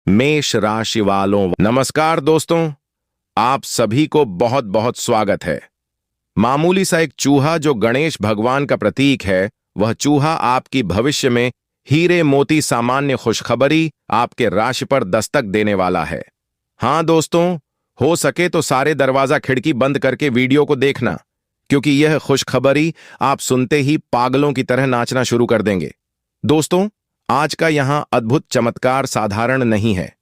मेष राशि वालों, नमस्कार दोस्तों। आप सभी को बहुत बहुत स्वागत है। मामूली सा एक चूहा जो गणेश भगवान का प्रतीक है, वह चूहा आपकी भविष्य में हीरे मोती सामान्य खुशखबरी आपके राशि पर दस्तक देने वाला है। हाँ दोस्तों, हो सके तो सारे दरवाजा खिड़की बंद करके वीडियो को देखना, क्योंकि यह खुशखबरी आप सुनते ही पागलों की तरह नाचना शुरू कर देंगे। दोस्तों, आज का यहां अद्भुत चमत्कार साधारण नहीं है।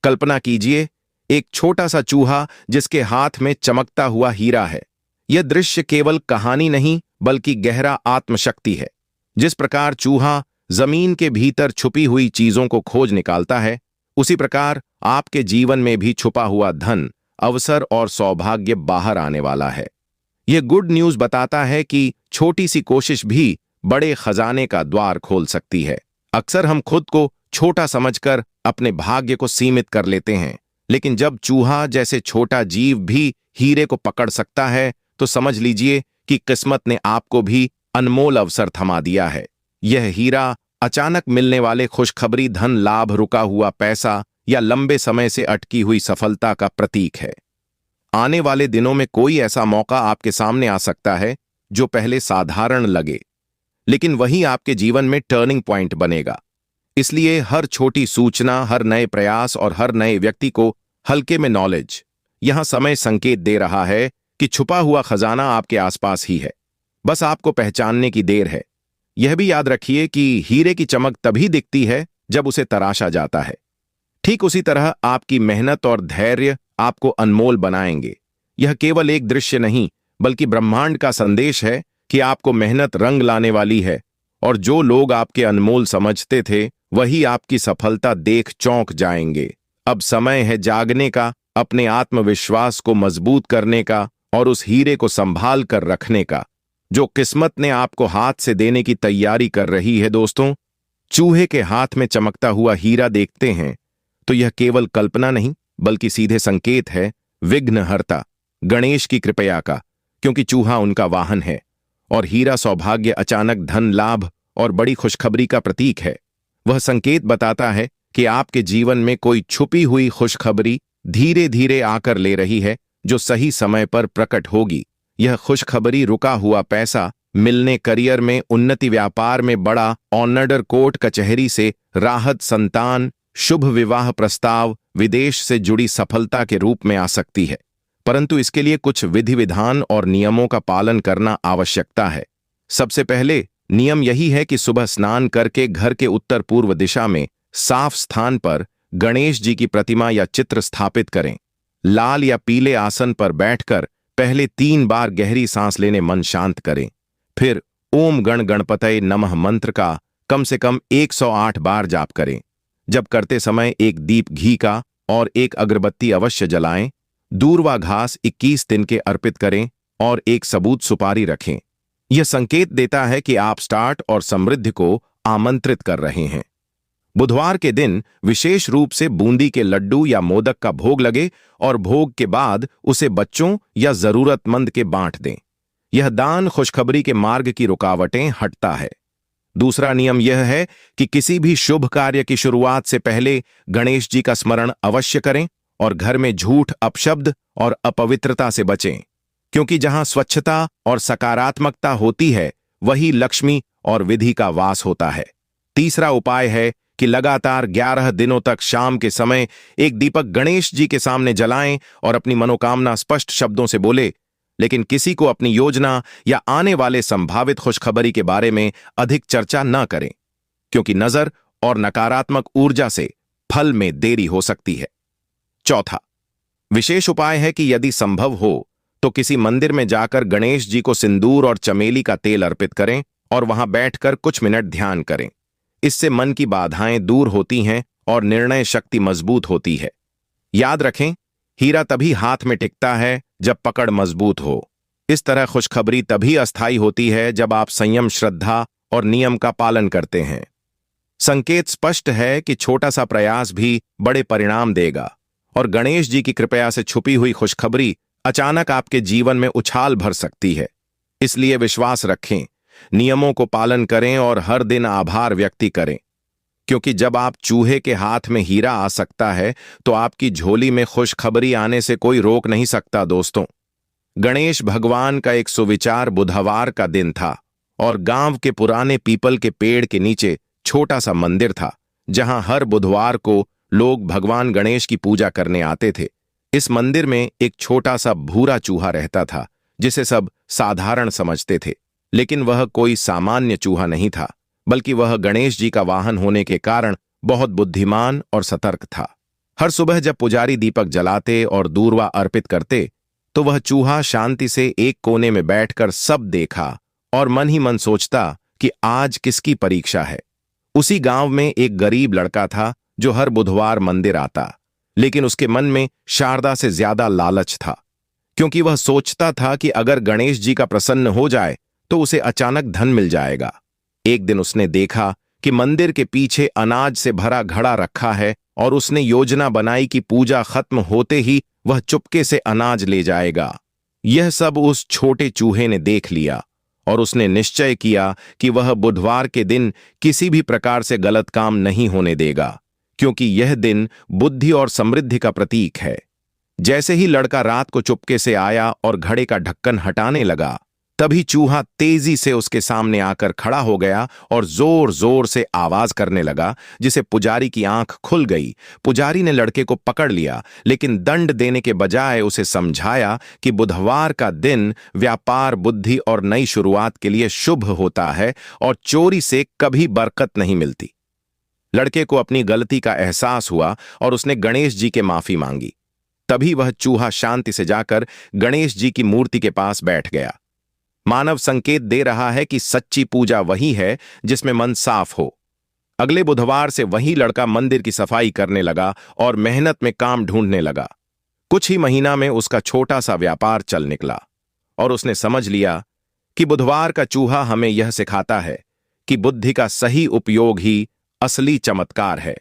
कल्पना कीजिए, एक छोटा सा चूहा जिसके हाथ में चमकता हुआ हीरा है। यह दृश्य केवल कहानी नहीं, बल्कि गहरा आत्मशक्ति है। जिस प्रकार चूहा जमीन के भीतर छुपी हुई चीजों को खोज निकालता है, उसी प्रकार आपके जीवन में भी छुपा हुआ धन, अवसर और सौभाग्य बाहर आने वाला है। यह गुड न्यूज बताता है कि छोटी सी कोशिश भी बड़े खजाने का द्वार खोल सकती है। अक्सर हम खुद को छोटा समझकर अपने भाग्य को सीमित कर लेते हैं, लेकिन जब चूहा जैसे छोटा जीव भी हीरे को पकड़ सकता है, तो समझ लीजिए कि किस्मत ने आपको भी अनमोल अवसर थमा दिया है। यह हीरा अचानक मिलने वाले खुशखबरी धन लाभ, रुका हुआ पैसा या लंबे समय से अटकी हुई सफलता का प्रतीक है। आने वाले दिनों में कोई ऐसा मौका आपके सामने आ सकता है जो पहले साधारण लगे, लेकिन वही आपके जीवन में टर्निंग पॉइंट बनेगा। इसलिए हर छोटी सूचना, हर नए प्रयास और हर नए व्यक्ति को हल्के में नॉलेज, यहां समय संकेत दे रहा है कि छुपा हुआ खजाना आपके आसपास ही है। बस आपको पहचानने की देर है। यह भी याद रखिए कि हीरे की चमक तभी दिखती है जब उसे तराशा जाता है। ठीक उसी तरह आपकी मेहनत और धैर्य आपको अनमोल बनाएंगे। यह केवल एक दृश्य नहीं, बल्कि ब्रह्मांड का संदेश है कि आपको मेहनत रंग लाने वाली है, और जो लोग आपके अनमोल समझते थे, वही आपकी सफलता देख चौंक जाएंगे। अब समय है जागने का, अपने आत्मविश्वास को मजबूत करने का और उस हीरे को संभाल कर रखने का जो किस्मत ने आपको हाथ से देने की तैयारी कर रही है। दोस्तों, चूहे के हाथ में चमकता हुआ हीरा देखते हैं तो यह केवल कल्पना नहीं, बल्कि सीधे संकेत है विघ्नहर्ता गणेश की कृपया का, क्योंकि चूहा उनका वाहन है और हीरा सौभाग्य, अचानक धन लाभ और बड़ी खुशखबरी का प्रतीक है। वह संकेत बताता है कि आपके जीवन में कोई छुपी हुई खुशखबरी धीरे धीरे आकर ले रही है, जो सही समय पर प्रकट होगी। यह खुशखबरी रुका हुआ पैसा मिलने, करियर में उन्नति, व्यापार में बड़ा ऑनर, कोर्ट कचहरी से राहत, संतान, शुभ विवाह प्रस्ताव, विदेश से जुड़ी सफलता के रूप में आ सकती है। परंतु इसके लिए कुछ विधि विधान और नियमों का पालन करना आवश्यकता है। सबसे पहले नियम यही है कि सुबह स्नान करके घर के उत्तर पूर्व दिशा में साफ स्थान पर गणेश जी की प्रतिमा या चित्र स्थापित करें। लाल या पीले आसन पर बैठकर पहले 3 बार गहरी सांस लेने मन शांत करें। फिर ओम गण गणपतये नमः मंत्र का कम से कम 108 बार जाप करें। जब करते समय एक दीप घी का और एक अगरबत्ती अवश्य जलाएं। दूर्वा घास 21 दिन के अर्पित करें और एक सबूत सुपारी रखें। यह संकेत देता है कि आप स्टार्ट और समृद्धि को आमंत्रित कर रहे हैं। बुधवार के दिन विशेष रूप से बूंदी के लड्डू या मोदक का भोग लगे और भोग के बाद उसे बच्चों या जरूरतमंद के बांट दें। यह दान खुशखबरी के मार्ग की रुकावटें हटता है। दूसरा नियम यह है कि किसी भी शुभ कार्य की शुरुआत से पहले गणेश जी का स्मरण अवश्य करें और घर में झूठ, अपशब्द और अपवित्रता से बचें, क्योंकि जहां स्वच्छता और सकारात्मकता होती है, वही लक्ष्मी और विधि का वास होता है। तीसरा उपाय है कि लगातार 11 दिनों तक शाम के समय एक दीपक गणेश जी के सामने जलाएं और अपनी मनोकामना स्पष्ट शब्दों से बोले, लेकिन किसी को अपनी योजना या आने वाले संभावित खुशखबरी के बारे में अधिक चर्चा न करें, क्योंकि नजर और नकारात्मक ऊर्जा से फल में देरी हो सकती है। चौथा विशेष उपाय है कि यदि संभव हो तो किसी मंदिर में जाकर गणेश जी को सिंदूर और चमेली का तेल अर्पित करें और वहां बैठकर कुछ मिनट ध्यान करें। इससे मन की बाधाएं दूर होती हैं और निर्णय शक्ति मजबूत होती है। याद रखें, हीरा तभी हाथ में टिकता है जब पकड़ मजबूत हो। इस तरह खुशखबरी तभी अस्थायी होती है जब आप संयम, श्रद्धा और नियम का पालन करते हैं। संकेत स्पष्ट है कि छोटा सा प्रयास भी बड़े परिणाम देगा और गणेश जी की कृपया से छुपी हुई खुशखबरी अचानक आपके जीवन में उछाल भर सकती है। इसलिए विश्वास रखें, नियमों को पालन करें और हर दिन आभार व्यक्त करें। क्योंकि जब आप चूहे के हाथ में हीरा आ सकता है तो आपकी झोली में खुशखबरी आने से कोई रोक नहीं सकता दोस्तों। गणेश भगवान का एक सुविचार बुधवार का दिन था और गांव के पुराने पीपल के पेड़ के नीचे छोटा सा मंदिर था जहां हर बुधवार को लोग भगवान गणेश की पूजा करने आते थे। इस मंदिर में एक छोटा सा भूरा चूहा रहता था जिसे सब साधारण समझते थे, लेकिन वह कोई सामान्य चूहा नहीं था, बल्कि वह गणेश जी का वाहन होने के कारण बहुत बुद्धिमान और सतर्क था। हर सुबह जब पुजारी दीपक जलाते और दूर्वा अर्पित करते तो वह चूहा शांति से एक कोने में बैठकर सब देखा और मन ही मन सोचता कि आज किसकी परीक्षा है। उसी गांव में एक गरीब लड़का था जो हर बुधवार मंदिर आता, लेकिन उसके मन में शारदा से ज्यादा लालच था, क्योंकि वह सोचता था कि अगर गणेश जी का प्रसन्न हो जाए तो उसे अचानक धन मिल जाएगा। एक दिन उसने देखा कि मंदिर के पीछे अनाज से भरा घड़ा रखा है और उसने योजना बनाई कि पूजा खत्म होते ही वह चुपके से अनाज ले जाएगा। यह सब उस छोटे चूहे ने देख लिया और उसने निश्चय किया कि वह बुधवार के दिन किसी भी प्रकार से गलत काम नहीं होने देगा, क्योंकि यह दिन बुद्धि और समृद्धि का प्रतीक है। जैसे ही लड़का रात को चुपके से आया और घड़े का ढक्कन हटाने लगा, तभी चूहा तेजी से उसके सामने आकर खड़ा हो गया और जोर जोर से आवाज करने लगा, जिसे पुजारी की आंख खुल गई। पुजारी ने लड़के को पकड़ लिया, लेकिन दंड देने के बजाय उसे समझाया कि बुधवार का दिन व्यापार, बुद्धि और नई शुरुआत के लिए शुभ होता है और चोरी से कभी बरकत नहीं मिलती। लड़के को अपनी गलती का एहसास हुआ और उसने गणेश जी के माफी मांगी। तभी वह चूहा शांति से जाकर गणेश जी की मूर्ति के पास बैठ गया। मानव संकेत दे रहा है कि सच्ची पूजा वही है जिसमें मन साफ हो। अगले बुधवार से वही लड़का मंदिर की सफाई करने लगा और मेहनत में काम ढूंढने लगा। कुछ ही महीना में उसका छोटा सा व्यापार चल निकला और उसने समझ लिया कि बुधवार का चूहा हमें यह सिखाता है कि बुद्धि का सही उपयोग ही असली चमत्कार है,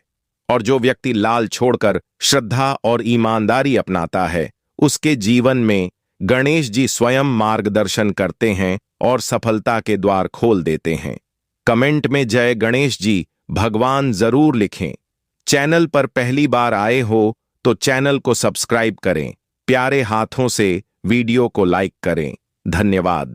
और जो व्यक्ति लाल छोड़कर श्रद्धा और ईमानदारी अपनाता है उसके जीवन में गणेश जी स्वयं मार्गदर्शन करते हैं और सफलता के द्वार खोल देते हैं। कमेंट में जय गणेश जी भगवान जरूर लिखें। चैनल पर पहली बार आए हो तो चैनल को सब्सक्राइब करें। प्यारे हाथों से वीडियो को लाइक करें। धन्यवाद।